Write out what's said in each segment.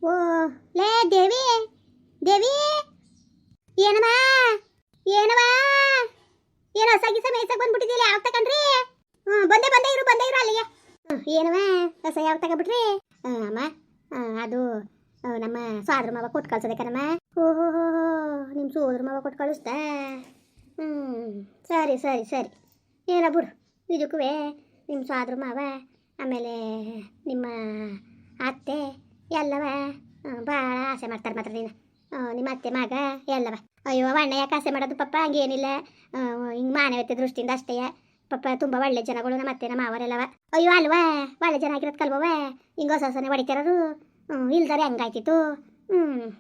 ಓ ಲೇ ದೇವಿ ದೇವಿ ಏನಮ್ಮ ಏನಮ್ಮ ಏನೋ ಸಗಿಸ ಮೇಯ್ಸಕ್ ಬಂದ್ಬಿಟ್ಟಿದ್ದೀರಿ ಯಾವ ತಕಂಡ್ರಿ ಬಂದೆ ಬಂದೆ ಇರು ಅಲ್ಲಿಗೆ ಏನಮ್ಮ ಹೊಸ ಯಾವ ತಗೊಬಿಟ್ರಿ ಅಮ್ಮ ಅದು ನಮ್ಮ ಸೋದ್ರ ಮಾವ ಕೊಟ್ಟು ಕಳ್ಸದೆ ಕಣಮ್ಮ ಓಹೋ ನಿಮ್ಮ ಸೋದ್ರ ಮಾವ ಕೊಟ್ಟು ಕಳಿಸ್ತಾ ಸರಿ ಸರಿ ಸರಿ ಏನೋ ಬಿಡು ನಿಜಕ್ಕೂ ನಿಮ್ಮ ಸೋದ್ರ ಮಾವ ಆಮೇಲೆ ನಿಮ್ಮ ಅತ್ತೆ ಎಲ್ಲವ ಭಾಳ ಆಸೆ ಮಾಡ್ತಾರೆ ಮಾತ್ರ ನೀನು ನಿಮ್ಮ ಅತ್ತೆ ಮಗ ಎಲ್ಲವ ಅಯ್ಯೋ ಅಣ್ಣ ಯಾಕೆ ಆಸೆ ಮಾಡೋದು ಪಪ್ಪ ಹಂಗೇನಿಲ್ಲ ಹಿಂಗೆ ಮಾನವತೆ ದೃಷ್ಟಿಯಿಂದ ಅಷ್ಟೇ ಪಪ್ಪ ತುಂಬ ಒಳ್ಳೆ ಜನಗಳು ನಮ್ಮ ಅತ್ತೆ ನಮ್ಮ ಮಾವರೆಲ್ಲವ ಅಯ್ಯೋ ಅಲ್ವಾ ಒಳ್ಳೆ ಜನ ಆಗಿರೋದು ಕಲ್ವವ ಹಿಂಗೆ ಹೊಸ ಹೊಸನೇ ಹೊಡಿತಾರದು ಇಲ್ದಾರೆ ಹಂಗಾಯ್ತಿತ್ತು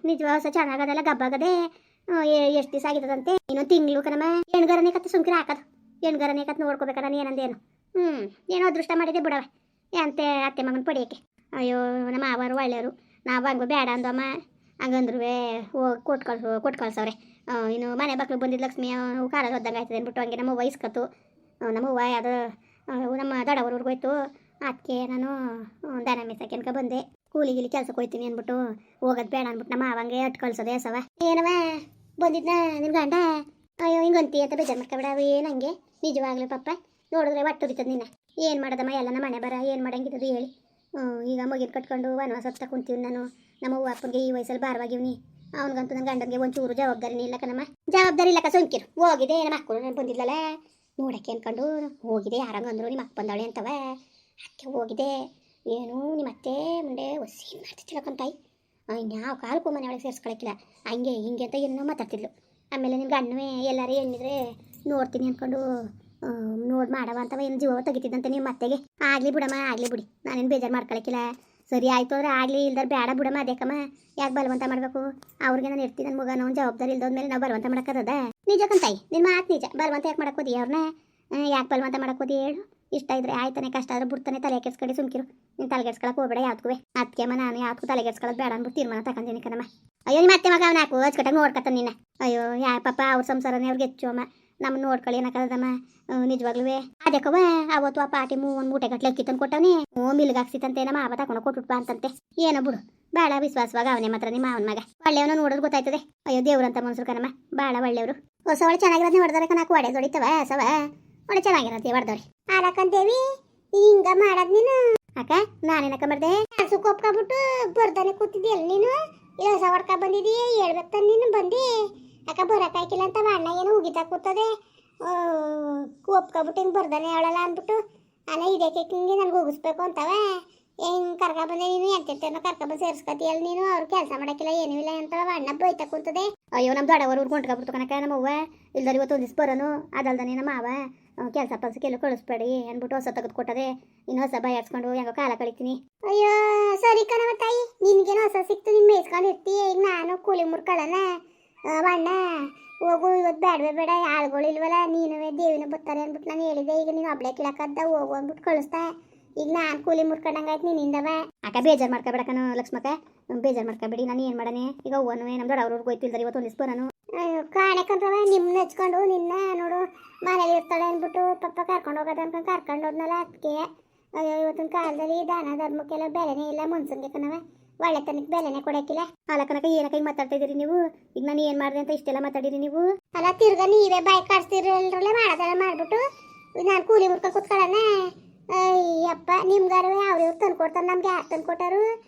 ನಿಜ ಹೊಸ ಚೆನ್ನಾಗದೆಲ್ಲ ಗಬ್ಬಾಗದೆ ಎಷ್ಟು ದಿವಸ ಆಗಿದ್ದದಂತೆ ಇನ್ನೊಂದು ತಿಂಗಳು ಕಣಮ್ಮ ಹೆಣ್ಗರನೇ ಕತ್ತೆ ಸುಮ್ಕಿರ ಹಾಕೋದು ಹೆಣ್ಗರನೇ ಕತ್ತೆ ನೋಡ್ಕೋಬೇಕಲ್ಲ ಏನಂದೇನು ಏನೋ ಅದೃಷ್ಟ ಮಾಡಿದೆ ಬಿಡವ ಅಂತೆ ಅತ್ತೆ ಮಗನ ಪಡಿಯೋಕ್ಕೆ ಅಯ್ಯೋ ನಮ್ಮ ಮಾವರು ಒಳ್ಳೆಯವರು ನಾವು ಹಂಗು ಬೇಡ ಅಂದಮ್ಮ ಹಂಗಂದ್ರು ಹೋಗಿ ಕೊಟ್ಟು ಕಳ್ಸವ್ರೆ ಇನ್ನು ಮನೆ ಮಕ್ಳು ಬಂದಿದ್ದು ಲಕ್ಷ್ಮಿ ಕಾಲಲ್ಲಿ ಹೊದ್ದಂಗೆ ಆಯ್ತದೆ ಅಂದ್ಬಿಟ್ಟು ಹಂಗೆ ನಮ್ಮ ವಯಸ್ಕತ್ತು ನಮ್ಮ ಹೂವು ಅದು ನಮ್ಮ ದಡವ್ರವ್ರಿಗೆ ಹೋಯ್ತು ಅದಕ್ಕೆ ನಾನು ದನ ಮೇಸಕ್ಕೆ ಬಂದೆ ಕೂಲಿಗಿಲಿ ಕೆಲ್ಸಕ್ಕೆ ಹೋಯ್ತೀನಿ ಅಂದ್ಬಿಟ್ಟು ಹೋಗೋದು ಬೇಡ ಅಂದ್ಬಿಟ್ಟು ನಮ್ಮ ಅವಂಗೆ ಅಟ್ ಕಳ್ಸೋದೆ ಸವ ಏನವ ಬಂದಿದ್ನ ನಿನ್ನ ಗಂಡ ಅಯ್ಯೋ ಹಿಂಗಂತಿ ಅಂತ ಬೇಜಾರು ಮಾಡ್ಕೊಬೇಡ ಏನು ಹಂಗೆ ನಿಜವಾಗ್ಲೂ ಪಪ್ಪ ನೋಡಿದ್ರೆ ಒಟ್ಟು ಉರಿತದ ನಿನ್ನ ಏನು ಮಾಡೋದಮ್ಮ ಎಲ್ಲ ನಮ್ಮ ಮನೆ ಬರ ಏನು ಮಾಡಂಗಿದ್ದು ಹೇಳಿ ಈಗ ಮಗಿನ ಕಟ್ಕೊಂಡು ವನವಾಸ ಹತ್ತ ಕುಂತೀವಿ ನಾನು ನಮ್ಮ ಹೂವು ಅಪ್ಪನಿಗೆ ಈ ವಯಸ್ಸಲ್ಲಿ ಭಾರವಾಗಿವ್ನಿ ಅವ್ನಿಗಂತೂ ನನ್ನ ಗಂಡನಿಗೆ ಒಂಚೂರು ಜವಾಬ್ದಾರಿನೇ ಇಲ್ಲ ಕಣಮ್ಮ ಜವಾಬ್ದಾರಿ ಇಲ್ಲ ಸೋಂಕಿರು ಹೋಗಿದೆ ನಮ್ಮ ಮಕ್ಕಳು ಬಂದಿಲ್ಲಲ್ಲ ನೋಡಕ್ಕೆ ಅನ್ಕೊಂಡು ಹೋಗಿದೆ ಯಾರಂಗಂದ್ರು ನಿಮ್ಮ ಅಕ್ಕ ಬಂದಾಳೆ ಅಂತವ ಅದಕ್ಕೆ ಹೋಗಿದೆ ಏನು ನಿಮ್ಮ ಅತ್ತೆ ಮುಂದೆ ಹೊಸಿ ಮಾಡ್ತಿದ್ದಿಲ್ಲಕ್ಕಂತಾಯಿ ಇನ್ಯಾವ ಕಾಲಕ್ಕೂ ಮನೆ ಒಳಗೆ ಸೇರಿಸ್ಕೊಳಕ್ಕಿಲ್ಲ ಹಂಗೆ ಹಿಂಗೆ ಅಂತ ಏನೋ ಮಾತಾಡ್ತಿದ್ಲು ಆಮೇಲೆ ನಿಮ್ಮ ಗಂಡವೇ ಎಲ್ಲರೂ ಹೆಣ್ಣಿದ್ರೆ ನೋಡ್ತೀನಿ ಅಂದ್ಕೊಂಡು ನೋಡಿ ಮಾಡವ ಅಂತವ ಏನು ಜೀವ ತೆಗಿತಿದ್ದಂತೆ ನಿಮ್ಮ ಅತ್ತೆಗೆ ಆಗಲಿ ಬಿಡಮ್ಮ ಆಗಲಿ ಬಿಡಿ ನಾನೇನು ಬೇಜಾರು ಮಾಡ್ಕೊಳಕ್ಕಿಲ್ಲ ಸರಿ ಆಯಿತು ಅಂದ್ರೆ ಆಗಲಿ ಇಲ್ದಾರ ಬೇಡ ಬಿಡಮ್ಮ ಅದೇಕಮ್ಮ ಯಾಕೆ ಬಲವಂತ ಮಾಡಬೇಕು ಅವ್ರಿಗೆ ನಾನು ಇರ್ತೀನಿ ನನ್ನ ಮಗ ನಾವು ಜವಾಬ್ದಾರಿ ಇಲ್ದೋದ್ಮೇಲೆ ನಾವು ಬಲವಂತ ಮಾಡೋಕ್ಕದ ನಿಜಕ್ಕಂತಾಯಿ ನಿನ್ನ ಮಾತು ನಿಜ ಬಲವಂತ ಯಾಕೆ ಮಾಡೋಕೋದಿ ಅವ್ರನ್ನ ಯಾಕೆ ಬಲವಂತ ಮಾಡೋಕೋದಿ ಹೇಳು ಇಷ್ಟ ಇದ್ರೆ ಆಯ್ತಾನೆ ಕಷ್ಟ ಆದ್ರೆ ಬಿಡ್ತಾನೆ ತಲೆ ಕೆಡ್ಸ್ಕಡಿ ಸುಮ್ಕಿರು ನೀನು ತಲೆಗೆಡ್ಸ್ಕೊಳಕ್ಕೆ ಹೋಗಬೇಡ ಯಾವ್ದಕ್ಕೂ ಅದಕ್ಕೆಮ್ಮ ನಾನು ಯಾವ್ದಕ್ಕೂ ತಲೆಗೆಡ್ಸ್ಕೊಳ್ಳೋದು ಬೇಡ ಅಂದ್ಬಿಟ್ಟು ತೀರ್ಮಾನ ತಗೊಂಡಿನಿ ಕಣಮ್ಮ ಅಯ್ಯೋ ನಿಮ್ಮ ಅತ್ತೆ ಮಗ ಅವ್ನು ಹಾಕು ಅಚ್ಚುಕಟ್ಟಾಗಿ ನೋಡ್ಕೊತಾನೆ ನಿನ್ನ ಅಯ್ಯೋ ಯಾ ಪಾಪ ಅವ್ರ ಸಂಸಾರನೇ ಅವ್ರಿಗೆ ಹೆಚ್ಚು ಅಮ್ಮ ನಮ್ಮ ನೋಡ್ಕೊಳ್ಳಿ ಏನಕ್ಕದಮ್ಮ ನಿಜವಾಗ್ಲೂ ಅದಕ್ಕವ ಅವತ್ತು ಆ ಪಾಟಿ ಒಂದು ಮೂಟೆ ಗಟ್ಲೆ ಅಕ್ಕಿ ತಂದು ಕೊಟ್ಟವನಿ ಮಿಲ್ಗೆ ಹಾಕ್ಸಿತಂತೆ ನಮ್ಮ ಮಾವ ತಗೊಂಡು ಕೊಟ್ಬಿಟ್ಪ ಅಂತಂತೆ ಏನೋ ಬಿಡು ಭಾಳ ವಿಶ್ವಾಸವಾಗ ಅವನೇ ಮಾತ್ರ ನಿಮ್ಮ ಅವನ ಮಗ ಒಳ್ಳೆಯವನ ನೋಡೋದು ಗೊತ್ತಾಯ್ತದೆ ಅಯ್ಯೋ ದೇವ್ರಂತ ಮನ್ಸರು ಕಣಮ್ಮ ಭಾಳ ಒಳ್ಳೆಯವರು ಹೊಸ ಒಳ್ಳೆ ಚೆನ್ನಾಗಿರೋದನ್ನ ಹೊಡೆದಾರೆ ಕಣಕ್ಕೆ ಒಡೆ ದೊಡಿತವ ಸವ ಒಳ್ಳೆ ಚೆನ್ನಾಗಿರತ್ತೆ ಹೊಡೆದವ್ರಿ ಆಲಕ್ಕಂತೇವಿ ಹಿಂಗ ಮಾಡದ್ ನೀನು ಅಕ್ಕ ನಾನೇನಕ್ಕ ಮಾಡ್ದೆ ಕೆಲ್ಸಕ್ಕೆ ಒಪ್ಕೊಬಿಟ್ಟು ಬರ್ದಾನೆ ಕೂತಿದ್ಯಲ್ಲ ನೀನು ಇಲ್ಲ ಹೊಸ ಹೊಡ್ಕ ಬಂದಿದ್ದೀ ಹೇಳ್ಬೇಕ ನೀನು ಬಂದಿ ಅಕ್ಕ ಬರೋಕ್ಕಾಯ್ಕಿಲ್ಲ ಅಂತ ಅಣ್ಣ ಏನು ಉಗಿತಾ ಕೂತದೆ ಒಪ್ಕೊಬಿಟ್ಟು ಹಿಂಗೆ ಬರ್ದಾನೆ ಹೇಳಲ್ಲ ಅಂದ್ಬಿಟ್ಟು ಅಣ್ಣ ಇದಕ್ಕೆ ಹಿಂಗೆ ನನಗೆ ಉಗಿಸ್ಬೇಕು ಅಂತವ ಹೆಂಗೆ ಕರ್ಕೊಬಂದೆ ನೀನು ಎಂತೆಂತನೋ ಕರ್ಕೊಬಂದು ಸೇರಿಸ್ಕೊತೀಯಲ್ಲ ನೀನು ಅವ್ರು ಕೆಲಸ ಮಾಡೋಕ್ಕಿಲ್ಲ ಏನೂ ಇಲ್ಲ ಅಂತ ಅಣ್ಣ ಬೈತಾ ಕೂತದೆ ಅಯ್ಯೋ ನಮ್ಮ ದೊಡ್ಡವರು ಕೊಂಡ್ಕೊಬಿಡ್ತು ಕನಕ ನಮ್ಮ ಅವ್ವ ಇಲ್ದಾರ ಇವತ್ತು ಒಂದಿವ್ಸ ಬರೋನು ಅದಲ್ದಾನೆ ನಮ್ಮ ಮಾವ ಕೆಲಸ ಪಲ್ಸಕ್ಕೆಲ್ಲೂ ಕಳಿಸ್ಬೇಡಿ ಅಂದ್ಬಿಟ್ಟು ಹೊಸ ತೆಗೆದು ಕೊಟ್ಟದೆ ಇನ್ನು ಹೊಸ ಬಯಸ್ಕೊಂಡು ಹೆಂಗೋ ಕಾಲ ಕಳಿತೀನಿ ಅಯ್ಯೋ ಸರಿ ಕಣವ ತಾಯಿ ನಿನ್ಗೇನು ಹೊಸ ಸಿಕ್ತು ನೀನು ಮೇಯ್ಸ್ಕೊಂಡು ಇರ್ತೀಯ ಈಗ ನಾನು ಕೂಲಿ ಮುರ್ಕೊಳ್ಳೋಣ ಅಣ್ಣ ಹೋಗು ಇವತ್ತು ಬೇಡವೇ ಬೇಡ ಆಳುಗಳು ಇಲ್ವಲ್ಲ ನೀನುವೇ ದೇವಿನ ಬರ್ತಾರೆ ಅಂದ್ಬಿಟ್ಟು ನಾನು ಹೇಳಿದೆ ಈಗ ನೀನು ಒಬ್ಳೆ ಕಿಳಕದ್ದ ಹೋಗು ಅಂದ್ಬಿಟ್ಟು ಕಳಿಸ್ತಾ ಈಗ ನಾನು ಕೂಲಿ ಮುರ್ಕೊಂಡಂಗಾಯ್ತು ನಿನ್ನಿಂದವ ಅಕ್ಕ ಬೇಜಾರು ಮಾಡ್ಕೊಬೇಡಕನು ಲಕ್ಷ್ಮಕ್ಕ ಬೇಜಾರು ಮಾಡ್ಕೊಬೇಡಿ ನಾನು ಏನು ಮಾಡನೆ ಈಗ ಹೂವನು ನಮ್ಮ ದೊಡ್ಡವ್ರಿಗೆ ಹೋಯ್ತಿಲ್ದಾರೆ ಇವತ್ತು ಒಂದಿವ್ಸ ಬರೋನು ಕಾಣಕಂದ್ರವ ನಿಮ್ಮನ್ನ ಹಚ್ಕೊಂಡು ನಿನ್ನ ನೋಡು ಮನೇಲಿ ಇರ್ತಾಳೆ ಅಂದ್ಬಿಟ್ಟು ಪಪ್ಪ ಕರ್ಕೊಂಡು ಹೋಗೋದು ಅನ್ಕೊಂಡು ಕರ್ಕೊಂಡು ಹೋದ್ನಲ್ಲ ಅದಕ್ಕೆ ಅಯ್ಯೋ ಇವತ್ತಿನ ಕಾಲದಲ್ಲಿ ದಾನ ಧರ್ಮಕ್ಕೆಲ್ಲ ಬೆಲೆನೇ ಇಲ್ಲ ಮುನ್ಸಂಗೆ ಕಣವ ಒಳ್ಳೆತನಕ್ಕೆ ಬೆಲೆನೇ ಕೊಡಕ್ಕಿಲ್ಲ ಅಲ್ಲ ಕನಕ ಏನಕ್ಕೆ ಹಿಂಗೆ ಮಾತಾಡ್ತಾ ಇದೀರಿ ನೀವು ಈಗ ನಾನು ಏನು ಮಾಡಿದೆ ಅಂತ ಇಷ್ಟೆಲ್ಲ ಮಾತಾಡಿರಿ ನೀವು ಅಲ್ಲ ತಿರ್ಗ ನೀವೇ ಬಾಯ್ ಕಾಡ್ಸ್ತಿರಲ್ರಲ್ಲೇ ಮಾಡೋದೆಲ್ಲ ಮಾಡ್ಬಿಟ್ಟು ನಾನು ಕೂಲಿ ಮುರ್ಕೊಂಡು ಕೂತ್ಕೊಳ್ಳೋಣ ಅಯ್ಯಪ್ಪ ನಿಮ್ಗಾರು ಅವ್ರಿವ್ರು ತಂದು ಕೊಡ್ತಾರೆ ನಮ್ಗೆ ಯಾರು ತಂದು ಕೊಟ್ಟರು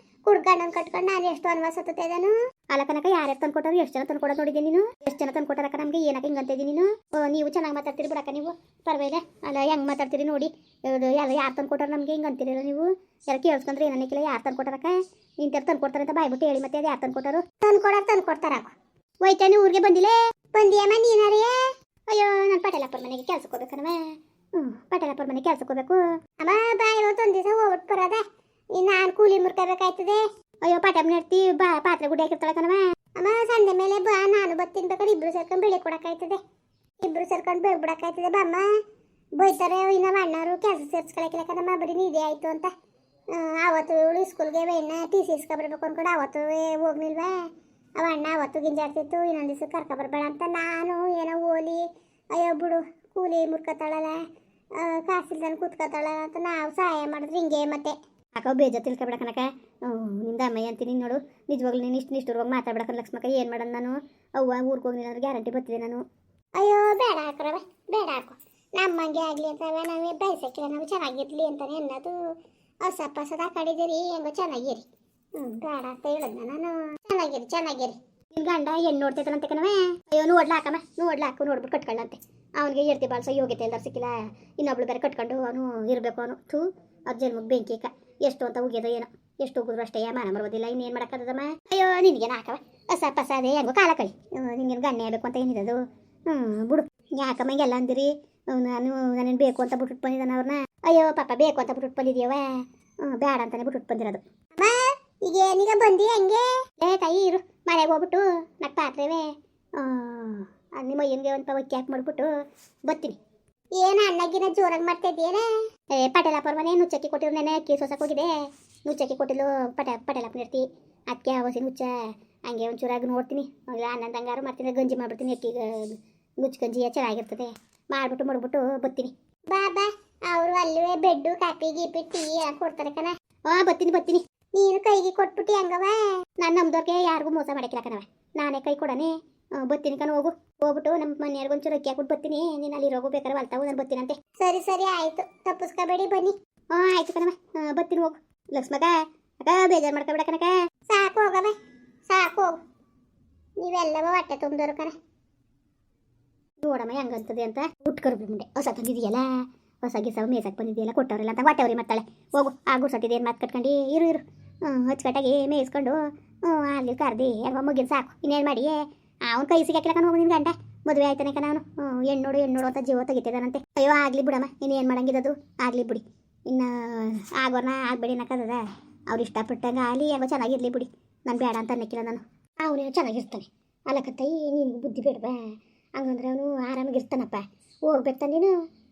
ಕುಡ್ಗಣ್ಣನ ಕಟ್ಕೊಂಡು ನಾನು ಎಷ್ಟು ವನವಾಸ ಹತ್ತುತ್ತೆ ಇದನ್ನು ಅಲ್ಲ ಕನಕ ಯಾರ್ಯಾರು ತಂದು ಕೊಟ್ಟರು ಎಷ್ಟು ಜನ ತಂದು ಕೊಡೋದು ನೋಡಿದ್ದೀನಿ ನೀನು ಎಷ್ಟು ಜನ ತಂದು ಕೊಟ್ಟಾರಕ್ಕ ನಮಗೆ ಏನಕ್ಕೆ ಹಿಂಗೆ ಅಂತಿದ್ದೀನಿ ನೀನು ನೀವು ಚೆನ್ನಾಗಿ ಮಾತಾಡ್ತೀರಿ ಬಿಡಕ್ಕ ನೀವು ಪರವಾಗಿಲ್ಲ ಅಲ್ಲ ಹೆಂಗೆ ಮಾತಾಡ್ತೀರಿ ನೋಡಿ ಎಲ್ಲ ಯಾರು ತಂದು ಕೊಟ್ಟಾರ ನಮಗೆ ಹಿಂಗೆ ಅಂತೀರಲ್ಲ ನೀವು ಯಾರು ಕೇಳಿಸ್ಕೊಂಡ್ರೆ ಏನಕ್ಕಿಲ್ಲ ಯಾರು ತಂದು ಕೊಟ್ಟಾರಕ್ಕ ಇಂಥವ್ರು ತಂದು ಕೊಡ್ತಾರೆ ಅಂತ ಬಾಯ್ಬಿಟ್ಟು ಹೇಳಿ ಮತ್ತೆ ಅದು ಯಾರು ತಂದು ಕೊಟ್ಟರು ತಂದು ಕೊಡ್ತಾರ ಹೋಯ್ತಾನೆ ಊರಿಗೆ ಬಂದಿಲ್ಲ ಬಂದಿಯಮ್ಮ ನೀನಾರೇ ಅಯ್ಯೋ ನಾನು ಪಟೇಲಪ್ಪರ ಮನೆಗೆ ಕೆಲ್ಸಕ್ಕೆ ಹೋಗ್ಬೇಕನವ ಪಟೇಲಪ್ಪರ ಮನೆಗೆ ಕೆಲ್ಸಕ್ಕೆ ಹೋಗ್ಬೇಕು ಅಮ್ಮ ಬಾಯಿ ಇವತ್ತು ಒಂದು ದಿವಸ ಹೋಗ್ಬಿಟ್ಟು ಬರೋದೆ ನಾನು ಕೂಲಿ ಮುರ್ಕೋಬೇಕಾಯ್ತದೆ ಅಯ್ಯೋ ಪಟೇಲ್ ನಡ್ತಿ ಪಾತ್ರೆ ಗುಡಿ ಹಾಕಿರ್ತಾಳೆ ಕಣವ ಅಮ್ಮ ಸಂಡೆ ಮೇಲೆ ಬಾ ನಾನು ಬರ್ತೀನಿ ಬೇಕಾದ್ರೆ ಇಬ್ರು ಸೇರ್ಕೊಂಡು ಬೆಳೆ ಕೊಡೋಕ್ಕಾಯ್ತದೆ ಇಬ್ರು ಸೇರ್ಕೊಂಡು ಬೆಳೆ ಬಿಡೋಕ್ಕಾಯ್ತದೆ ಬಾ ಅಮ್ಮ ಬೈತಾರೆ ಇನ್ನು ಅಣ್ಣವರು ಕೆಲಸ ಸೇರಿಸ್ಕೊಳಕ್ಕಿಲ್ಲ ಕಣಮ್ಮ ಬರೀ ನಿಧಿ ಆಯಿತು ಅಂತ ಆವತ್ತು ಇವಳು ಸ್ಕೂಲ್ಗೆ ವೇಣ ಟಿ ಸಿ ಇಸ್ಕೊಬರ್ಬೇಕು ಅಂದ್ಕೊಂಡು ಆವತ್ತು ಹೋಗ್ನಿಲ್ವಾ ಅವ ಅಣ್ಣ ಅವತ್ತು ಗಿಂಜಾಡ್ತಿತ್ತು ಇನ್ನೊಂದು ದಿವ್ಸ ಕರ್ಕೊಬರ್ಬೇಡ ಅಂತ ನಾನು ಏನೋ ಓಲಿ ಅಯ್ಯೋ ಬಿಡು ಕೂಲಿ ಮುರ್ಕೊತಾಳಲ್ಲ ಕಾಸಿಲ್ದಾನೆ ಕೂತ್ಕೊತಾಳ ಅಂತ ನಾವು ಸಹಾಯ ಮಾಡಿದ್ರೆ ಹಿಂಗೆ ಮತ್ತೆ ಯಾಕೋ ಬೇಜಾರು ತಿಳ್ಕೊಬೇಡ ಕನಕ. ನಿಮ್ದು ಅಮ್ಮಯ್ಯ ಅಂತೀನಿ ನೋಡು. ನಿಜವಾಗ್ಲೂ ನೀನು ನಿಷ್ಠುರವಾಗಿ ಮಾತಾಡ್ಬೇಡ ಲಕ್ಷ್ಮಕ್ಕ. ಏನು ಮಾಡೋಣ ನಾನು? ಅವ್ವ ಊರಿಗೆ ಹೋಗಿಲ್ಲ ಅಂದ್ರೆ ಗ್ಯಾರಂಟಿ ಬರ್ತಿದ್ದೆ ನಾನು. ಅಯ್ಯೋ ಬೇಡ ಹಾಕ್ರವ, ಬೇಡ ಹಾಕು. ನಮ್ಮಂಗೆ ಆಗಲಿ ಅಂತ ನಾವೇ ಬಯಸಕ್ಕಿಲ್ಲ, ನಾವು ಚೆನ್ನಾಗಿರ್ಲಿ ಅಂತಾನೆ ಅನ್ನೋದು. ಹೊಸ ಪಸದ ಕಡಿದಿರಿ ಹೆಂಗೋ ಚೆನ್ನಾಗಿರಿ. ಬೇಡ ಅಂತ ಹೇಳದ್ನ ನಾನು. ಚೆನ್ನಾಗಿರಿ. ನಿನ್ ಗಂಡ ಹೆಣ್ಣು ನೋಡ್ತೈತನಂತೆ ಕಣವೆ. ಅಯ್ಯೋ ನೋಡ್ಲಾ ಹಾಕಮ್ಮ, ನೋಡ್ಬಿಟ್ಟು ಕಟ್ಕೊಳ್ಳಂತೆ. ಅವನಿಗೆ ಎರ್ತಿ ಬಾಳ್ಸೋ ಯೋಗ್ಯತೆ ಎಲ್ಲರೂ ಸಿಕ್ಕಿಲ್ಲ. ಇನ್ನೊಬ್ಳು ಬೇರೆ ಕಟ್ಕೊಂಡು ಅವನು ಇರಬೇಕು. ಅವನು ಥೂ ಅವ್ರ ಜನ್ಮಕ್ಕೆ ಬೆಂಕಿ ಎಷ್ಟು ಅಂತ ಉಗಿಯೋದು ಏನೋ. ಎಷ್ಟು ಉಗಿದ್ರು ಅಷ್ಟೇ ಮಾನ ಬರೋದಿಲ್ಲ. ಇನ್ನೇನು ಮಾಡೋಕ್ಕದಮ್ಮ. ಅಯ್ಯೋ ನಿನಗೇನು ಹಾಕವ, ಹೊಸ ಪಸದೆ ಹೆಂಗೋ ಕಾಲ ಕಳಿ. ನಿಂಗೇನು ಗಣ್ಣೆ ಆಗಬೇಕು ಅಂತ ಏನಿರೋದು. ಬಿಡು ಯಾಕಮ್ಮ ಹಿಂಗೆಲ್ಲ ಅಂದಿರಿ. ನಾನೇನು ಬೇಕು ಅಂತ ಬಿಟ್ಬಿಟ್ಟು ಬಂದಿದ್ದಾನೆ ಅವ್ರನ್ನ. ಅಯ್ಯೋ ಪಾಪ ಬೇಕು ಅಂತ ಬಿಟ್ಬಿಟ್ಟು ಬಂದಿದ್ಯವ. ಬೇಡ ಅಂತಾನೆ ಬಿಟ್ಬಿಟ್ಟು ಬಂದಿರೋದು. ಈಗ ಏನೀಗ ಬಂದಿ ಹಂಗೆ? ತಾಯಿ ಇರು, ಮನೆಗೆ ಹೋಗ್ಬಿಟ್ಟು ನಕ್ ಪಾತ್ರೆವೇ ನಿಮ್ಮ ಅಯ್ಯನಿಗೆ ಒಂದು ಒಕ್ಕಿ ಹಾಕಿ ಮಾಡ್ಬಿಟ್ಟು ಬರ್ತೀನಿ. ಏನು ಅಣ್ಣಗಿನ ಜೋರಾಗಿ ಮಾಡ್ತಾ ಇದ್ದೀಯೇನೆ? ಪಟೇಲಪ್ಪರ ಮನೆ ನುಚ್ಚಕ್ಕಿ ಕೊಟ್ಟಿರು. ನೆನೆ ಅಕ್ಕಿ ಸೊಸಕ್ಕೆ ಹೋಗಿದೆ. ನುಚ್ಚಕ್ಕಿ ಕೊಟ್ಟಿಲು ಪಟೇಲಪ್ಪನ ಇರ್ತಿ. ಅದಕ್ಕೆ ಹೊಸಿ ನುಚ್ಚ ಹಂಗೆ ಒಂಚೂರಾಗಿ ನೋಡ್ತೀನಿ. ಅನ್ನಂದಂಗಾರು ಮಾಡ್ತೀನಿ. ಗಂಜಿ ಮಾಡ್ಬಿಡ್ತೀನಿ. ಅಕ್ಕಿ ನುಚ್ಚು ಗಂಜಿ ಚೆನ್ನಾಗಿರ್ತದೆ. ಮಾಡ್ಬಿಟ್ಟು ಬರ್ತೀನಿ. ಬಾ ಅವರು ಅಲ್ಲೇ ಬೆಡ್ಡು ಕಾಫಿ ಗೀಪಿ ಟೀ ಕೊಡ್ತಾರೆ ಕಣ. ಬರ್ತೀನಿ. ನೀನು ಕೈಗೆ ಕೊಟ್ಬಿಟ್ಟು ಹೆಂಗವ? ನಾನು ನಮ್ದವ್ರಿಗೆ ಯಾರಿಗೂ ಮೋಸ ಮಾಡಕ್ಕಿಲ್ಲ ಕಣವ. ನಾನೇ ಕೈ ಕೊಡನೆ. ಬರ್ತೀನಿ ಕಣ. ಹೋಗ್ಬಿಟ್ಟು ನಮ್ಮ ಮನೆಯವ್ರಿಗೆ ಒಂಚೂರು ಅಕ್ಕಿ ಹಾಕ್ಬಿಟ್ಟು ಬರ್ತೀನಿ. ನೀನು ಅಲ್ಲಿ ರೋಗು ಬೇಕಾದ್ರೆ ಹೊಲ್ತಾವು ನಾನು ಬರ್ತೀನಂತೆ. ಸರಿ ಆಯಿತು, ತಪ್ಪಿಸ್ಕೋಬೇಡಿ ಬನ್ನಿ. ಆಯ್ತು ಕಣವ, ಬರ್ತೀನಿ. ಹೋಗು ಲಕ್ಷ್ಮಕ್ಕ. ಅಕ್ಕ ಬೇಜಾರು ಮಾಡ್ಕೋಬೇಡ ಕನಕ. ಸಾಕು ಹೋಗವ, ಸಾಕು ಹೋಗು. ನೀವೆಲ್ಲವ ಹೊಟ್ಟೆ ತುಂಬಿದವರು ಕಣ. ನೋಡಮ್ಮ ಹೆಂಗಂತದೆ ಅಂತ. ಉಟ್ಕರು ಮುಂದೆ ಹೊಸ ತಂದಿದೆಯಲ್ಲ, ಹೊಸ ಗಿಸ ಮೇಸಕ್ಕೆ ಬಂದಿದೆಯಲ್ಲ, ಕೊಟ್ಟವ್ರಲ್ಲ ಅಂತ ಹೊಟ್ಟೆವ್ರಿ ಮಾಡ್ತಾಳೆ. ಹೋಗು ಆ ಗುಡ್ಸಟ್ಟಿದೆ ಏನು ಮಾತು ಕಟ್ಕೊಂಡು ಇರು ಅಚ್ಚುಕಟ್ಟಾಗಿ ಮೇಯಿಸ್ಕೊಂಡು ಅಲ್ಲಿ ಕರ್ದಿ ಹೆಂಗೋ ಮುಗಿನ ಸಾಕು. ಇನ್ನೇನು ಮಾಡಿ ಅವ್ನು ಕೈ ಸಿಗಾಕಿಲ್ಲ ಹೋಗು. ನಿನ್ನ ಗಂಡ ಮದುವೆ ಆಯ್ತಾನೆ ಕಣ. ಅವನು ಹೆಣ್ಣೋಡು ಅಂತ ಜೀವ ತೆಗಿತಿದ್ದಾನಂತೆ. ಅಯ್ಯೋ ಆಗಲಿ ಬಿಡಮ್ಮ, ಇನ್ನೇನು ಮಾಡಂಗಿದ್ದದು. ಆಗಲಿ ಬಿಡಿ. ಇನ್ನು ಆಗೋರ್ನ ಆಗಬೇಡಿ ಅನ್ನಕ್ಕದ. ಅವ್ರು ಇಷ್ಟಪಟ್ಟಂಗೆ ಆಗಲಿ, ಹೆಂಗೋ ಚೆನ್ನಾಗಿರ್ಲಿ ಬಿಡಿ. ನಾನು ಬೇಡ ಅಂತ ಅನ್ನಕ್ಕಿಲ್ಲ ನಾನು. ಅವನೇನು ಚೆನ್ನಾಗಿರ್ತಾನೆ ಅಲ್ಲಕ್ಕತ್ತೈ. ನಿನಗೂ ಬುದ್ಧಿ ಬೇಡವಾ? ಹಂಗಂದ್ರೆ ಅವನು ಆರಾಮಾಗಿರ್ತಾನಪ್ಪ. ಹೋಗ್ಬೇಕು ನೀನು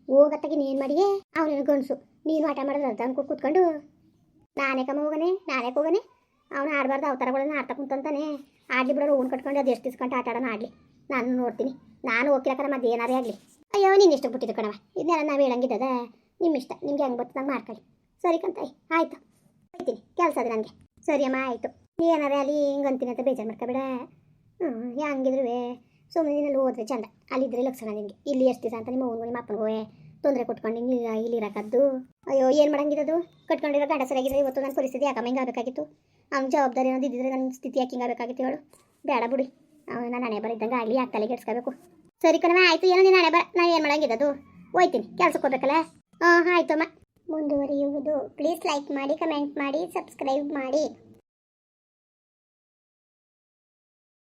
ಹೋಗತ್ತಾಗಿ ನೀನು ಮಾಡಿಯೇ. ಅವನೇನು ಗಂಡಸು, ನೀನು ಆಟ ಮಾಡಿದ್ರೆ ಅಂತ ಅನ್ಕೊಂಡು ಕೂತ್ಕೊಂಡು ನಾನೇ ಹೋಗನೆ. ಅವನು ಆಡಬಾರ್ದು ಅವತಾರಗಳನ್ನ ಆಡ್ತಾ ಕುಂತಾನೆ. ಆಡಲಿ ಬಿಡೋರು ಓನ್ ಕಟ್ಕೊಂಡು ಅದು ಎಷ್ಟು ದಿಸ್ಕೊಂಡು ಆಟ ಆಡೋಣ ಆಡಲಿ. ನಾನು ನೋಡ್ತೀನಿ. ನಾನು ಹೋಗ್ತಿಲ್ಲಕ್ಕರ ಮತ್ತೆ ಏನಾರೇ ಆಗಲಿ. ಅಯ್ಯೋ ನೀನು ಇಷ್ಟ ಬಿಟ್ಟಿದ್ದು ಕಣವ. ಇದನ್ನೆಲ್ಲ ನಾವು ಹೇಳಂಗಿದ್ದದ. ನಿಮ್ಮ ಇಷ್ಟ, ನಿಮ್ಗೆ ಹೆಂಗೆ ಬರ್ತದೆ ನಂಗೆ ಮಾಡ್ಕೊಳ್ಳಿ. ಸರಿ ಕಂತಾಯಿ, ಆಯಿತು ಹೋಗ್ತೀನಿ. ಕೆಲಸ ಅದು ನನಗೆ. ಸರಿ ಅಮ್ಮ ಆಯಿತು. ಏನಾರೇ ಅಲ್ಲಿ ಹಿಂಗೆ ಅಂತೀನಿ ಅಂತ ಬೇಜಾರು ಮಾಡ್ಕೊಬೇಡ. ಹೆಂಗಿದ್ರು ಸುಮ್ಮನೆ ನೀನಲ್ಲಿ ಹೋದ್ರೆ ಚಂದ. ಅಲ್ಲಿದ್ದರೆ ಲಕ್ಷಣ ನಿನಗೆ. ಇಲ್ಲಿ ಎಷ್ಟು ದಿವಸ ಅಂತ ನಿಮ್ಮ ಅವ್ನಿಗೂ ನಿಮ್ಮ ಅಪ್ಪನಿಗೂ ತೊಂದರೆ ಕೊಟ್ಕೊಂಡು ಇಲ್ಲಿ ಇರೋಕ್ಕದ್ದು. ಅಯ್ಯೋ ಏನು ಮಾಡಂಗಿರೋದು. ಕಟ್ಕೊಂಡಿರೋ ಗಂಡ ಸರಿಯಾಗಿದ್ರೆ ಇವತ್ತು ನನ್ನ ಪರಿಸ್ಥಿತಿ ಯಾಕಮ್ಮ ಹಿಂಗೆ ಆಗಬೇಕಾಗಿತ್ತು. ಅವ್ನ ಜವಾಬ್ದಾರಿ ಅನ್ನೋದು ಇದ್ದಿದ್ರೆ ನನ್ನ ಸ್ಥಿತಿ ಯಾಕೆ ಹಿಂಗೆ ಆಗಬೇಕಾಗಿತ್ತು ಹೇಳು. ಬೇಡ ಬಿಡಿ. ನಾನು ಹಣೆ ಬರ ಇದ್ದಂಗೆ ಆಗಲಿ, ಯಾಕೆ ತಲೆಗೆ ಕೆಡ್ಸ್ಕೋಬೇಕು. ಸರಿ ಕಣವ ಆಯಿತು. ಏನೋ ನೀನು ಹಣೆ ಬರ, ನಾನು ಏನು ಮಾಡಂಗಿದ್ದದು. ಹೋಯ್ತೀನಿ, ಕೆಲ್ಸಕ್ಕೆ ಹೋಗ್ಬೇಕಲ್ಲ. ಆಯ್ತು ಅಮ್ಮ. ಮುಂದುವರಿಯುವುದು. ಪ್ಲೀಸ್ ಲೈಕ್ ಮಾಡಿ, ಕಮೆಂಟ್ ಮಾಡಿ, ಸಬ್ಸ್ಕ್ರೈಬ್ ಮಾಡಿ.